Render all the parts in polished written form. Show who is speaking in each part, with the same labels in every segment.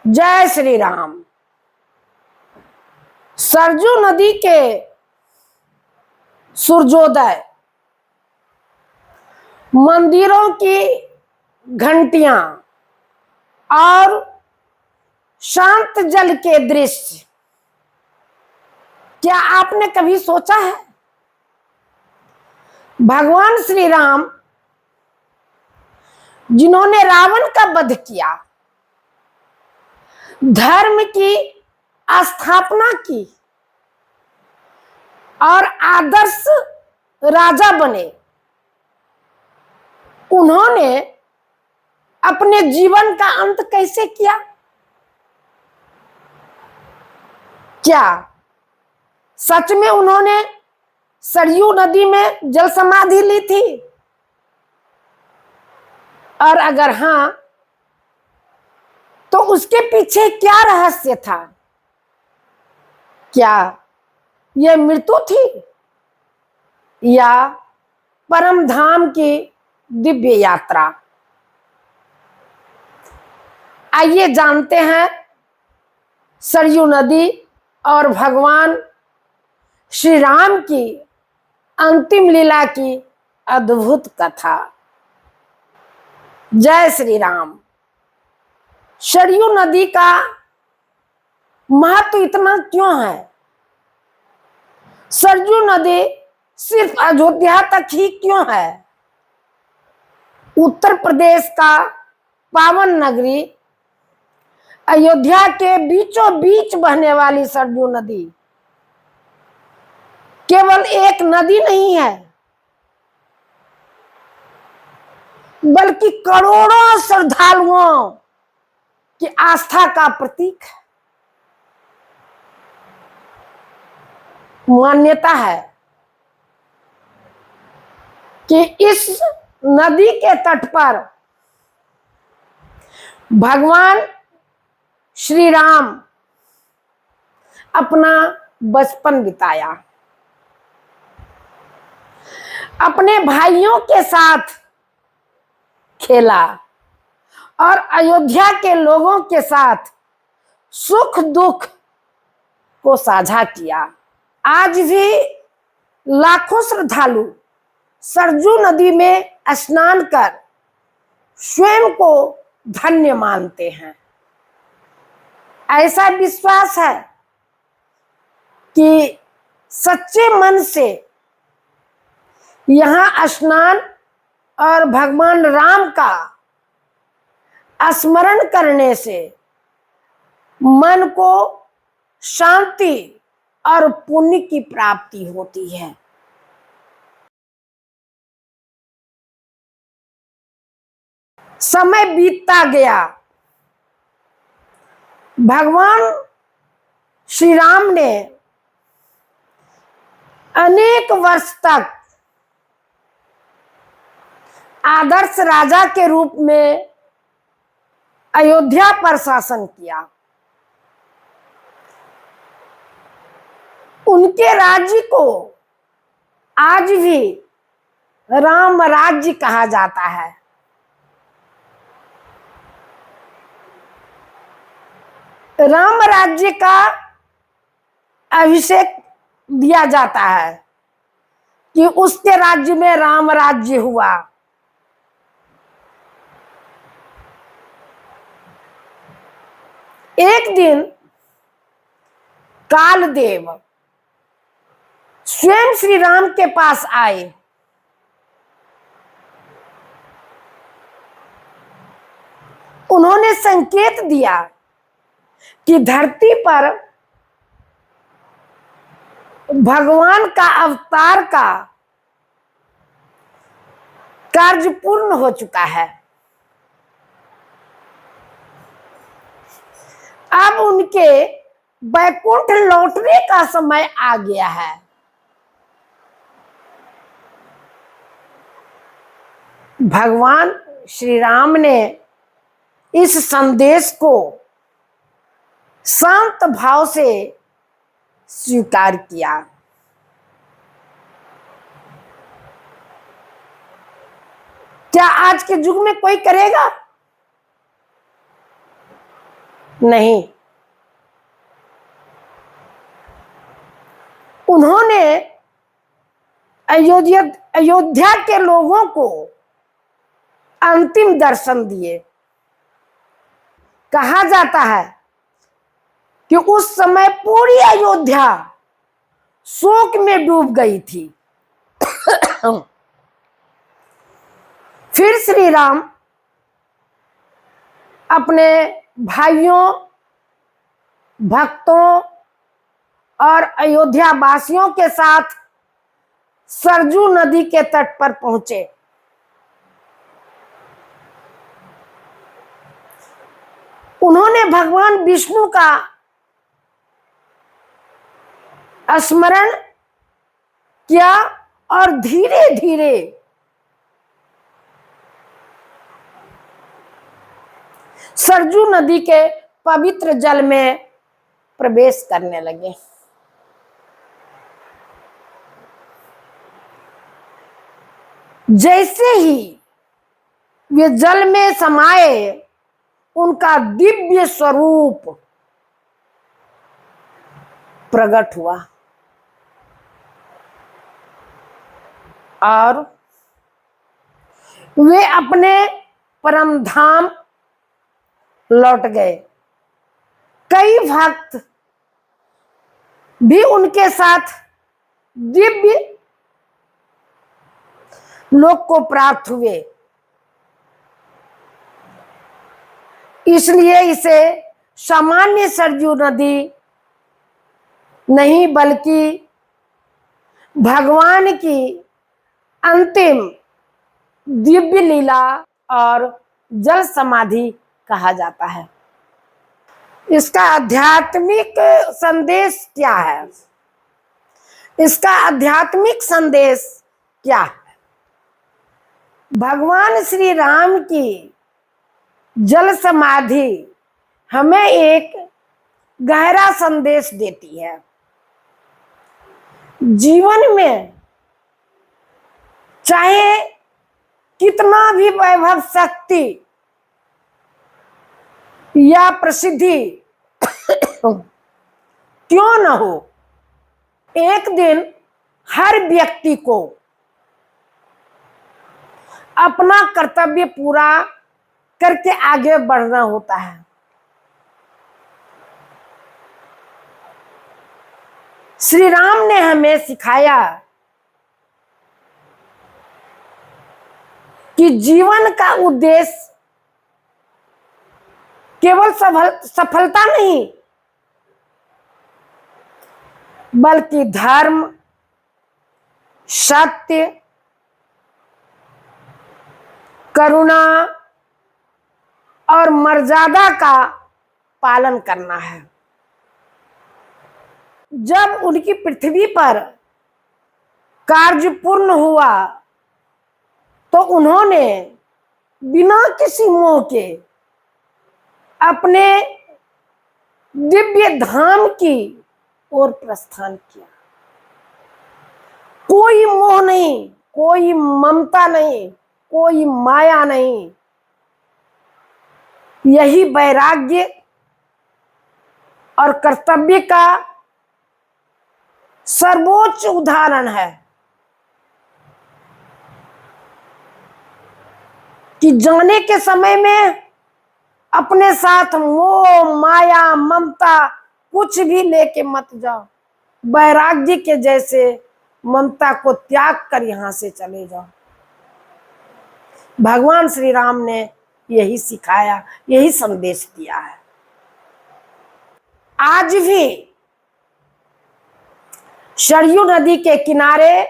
Speaker 1: जय श्री राम। सरजू नदी के सूर्योदय, मंदिरों की घंटियां और शांत जल के दृश्य, क्या आपने कभी सोचा है भगवान श्री राम जिन्होंने रावण का वध किया, धर्म की स्थापना की और आदर्श राजा बने, उन्होंने अपने जीवन का अंत कैसे किया? क्या सच में उन्होंने सरयू नदी में जल समाधि ली थी? और अगर हां, तो उसके पीछे क्या रहस्य था? क्या यह मृत्यु थी या परम धाम की दिव्य यात्रा? आइए जानते हैं सरयू नदी और भगवान श्री राम की अंतिम लीला की अद्भुत कथा। जय श्री राम। सरयू नदी का महत्व इतना क्यों है? सरयू नदी सिर्फ अयोध्या तक ही क्यों है? उत्तर प्रदेश का पावन नगरी अयोध्या के बीचों बीच बहने वाली सरयू नदी केवल एक नदी नहीं है, बल्कि करोड़ों श्रद्धालुओं की आस्था का प्रतीक है। मान्यता है कि इस नदी के तट पर भगवान श्री राम अपना बचपन बिताया, अपने भाइयों के साथ खेला और अयोध्या के लोगों के साथ सुख दुख को साझा किया। आज भी लाखों श्रद्धालु सरयू नदी में स्नान कर स्वयं को धन्य मानते हैं। ऐसा विश्वास है कि सच्चे मन से यहाँ स्नान और भगवान राम का स्मरण करने से मन को शांति और पुण्य की प्राप्ति होती है। समय बीतता गया, भगवान श्री राम ने अनेक वर्ष तक आदर्श राजा के रूप में अयोध्या पर शासन किया। उनके राज्य को आज भी राम राज्य कहा जाता है। राम राज्य का अभिषेक दिया जाता है कि उसके राज्य में राम राज्य हुआ। एक दिन कालदेव स्वयं श्री राम के पास आए। उन्होंने संकेत दिया कि धरती पर भगवान का अवतार का कार्य पूर्ण हो चुका है। अब उनके बैकुंठ लौटने का समय आ गया है। भगवान श्री राम ने इस संदेश को शांत भाव से स्वीकार किया। क्या आज के युग में कोई करेगा? नहीं, उन्होंने अयोध्या के लोगों को अंतिम दर्शन दिए। कहा जाता है कि उस समय पूरी अयोध्या शोक में डूब गई थी। फिर श्री राम अपने भाइयों, भक्तों और अयोध्या वासियों के साथ सरजू नदी के तट पर पहुंचे। उन्होंने भगवान विष्णु का स्मरण किया और धीरे धीरे सरजू नदी के पवित्र जल में प्रवेश करने लगे। जैसे ही वे जल में समाये, उनका दिव्य स्वरूप प्रकट हुआ और वे अपने परम धाम लौट गए। कई भक्त भी उनके साथ दिव्य लोक को प्राप्त हुए। इसलिए इसे सामान्य सरजू नदी नहीं, बल्कि भगवान की अंतिम दिव्य लीला और जल समाधि कहा जाता है। इसका आध्यात्मिक संदेश क्या है? इसका आध्यात्मिक संदेश क्या है? भगवान श्री राम की जल समाधि हमें एक गहरा संदेश देती है। जीवन में चाहे कितना भी वैभव, शक्ति या प्रसिद्धि क्यों न हो, एक दिन हर व्यक्ति को अपना कर्तव्य पूरा करके आगे बढ़ना होता है। श्री राम ने हमें सिखाया कि जीवन का उद्देश्य केवल सफलता नहीं, बल्कि धर्म, सत्य, करुणा और मर्यादा का पालन करना है। जब उनकी पृथ्वी पर कार्य पूर्ण हुआ तो उन्होंने बिना किसी मोह के अपने दिव्य धाम की ओर प्रस्थान किया। कोई मोह नहीं, कोई ममता नहीं, कोई माया नहीं। यही वैराग्य और कर्तव्य का सर्वोच्च उदाहरण है कि जाने के समय में अपने साथ मोह, माया, ममता कुछ भी लेके मत जाओ। वैराग्य के जैसे ममता को त्याग कर यहां से चले जाओ। भगवान श्री राम ने यही सिखाया, यही संदेश दिया है। आज भी सरयू नदी के किनारे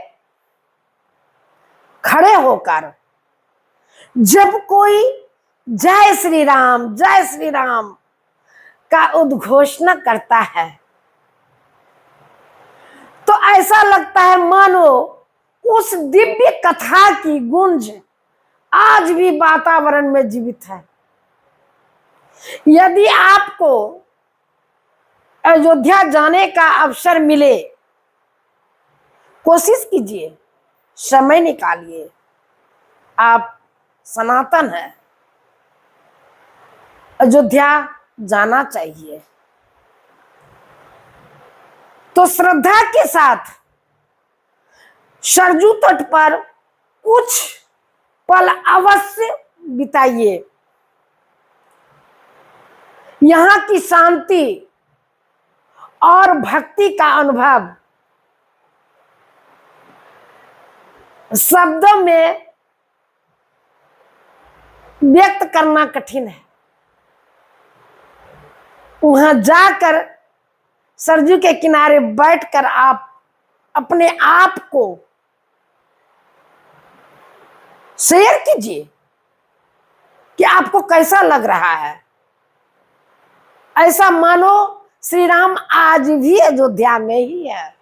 Speaker 1: खड़े होकर जब कोई जय श्री राम का उद्घोषणा करता है तो ऐसा लगता है मानो उस दिव्य कथा की गूंज आज भी वातावरण में जीवित है। यदि आपको अयोध्या जाने का अवसर मिले, कोशिश कीजिए, समय निकालिए। आप सनातन है, अयोध्या जाना चाहिए। तो श्रद्धा के साथ सरजू तट पर कुछ पल अवश्य बिताइए। यहाँ की शांति और भक्ति का अनुभव शब्दों में व्यक्त करना कठिन है। वहां जाकर सरजू के किनारे बैठकर आप अपने आप को शेयर कीजिए कि आपको कैसा लग रहा है। ऐसा मानो श्री राम आज भी अयोध्या में ही है।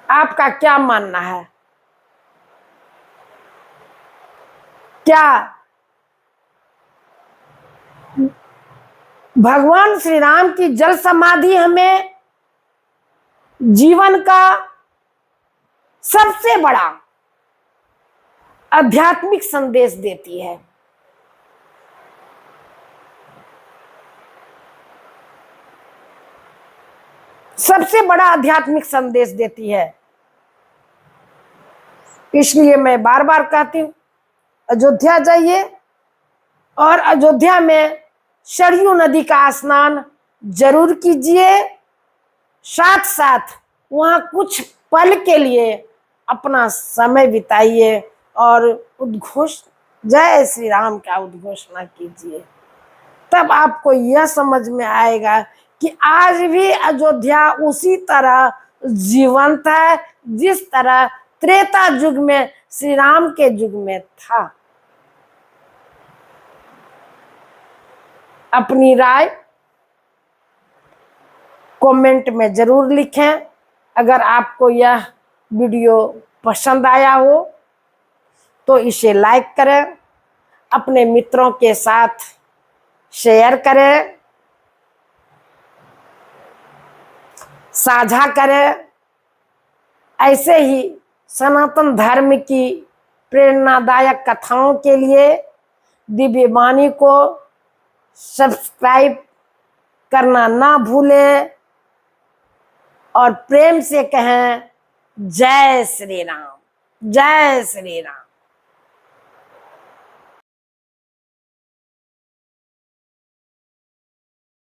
Speaker 1: आपका क्या मानना है? क्या भगवान श्री राम की जल समाधि हमें जीवन का सबसे बड़ा आध्यात्मिक संदेश देती है? सबसे बड़ा आध्यात्मिक संदेश देती है। इसलिए मैं बार बार कहती हूं, अयोध्या जाइए और अयोध्या में सरयू नदी का स्नान जरूर कीजिए। साथ साथ वहां कुछ पल के लिए अपना समय बिताइए और उद्घोष जय श्री राम का उद्घोषणा कीजिए। तब आपको यह समझ में आएगा कि आज भी अयोध्या उसी तरह जीवंत है जिस तरह त्रेता युग में श्री राम के युग में था। अपनी राय कमेंट में जरूर लिखें। अगर आपको यह वीडियो पसंद आया हो तो इसे लाइक करें, अपने मित्रों के साथ शेयर करें, साझा करें। ऐसे ही सनातन धर्म की प्रेरणादायक कथाओं के लिए दिव्य वाणी को सब्सक्राइब करना ना भूलें और प्रेम से कहें जय श्री राम, जय श्री राम।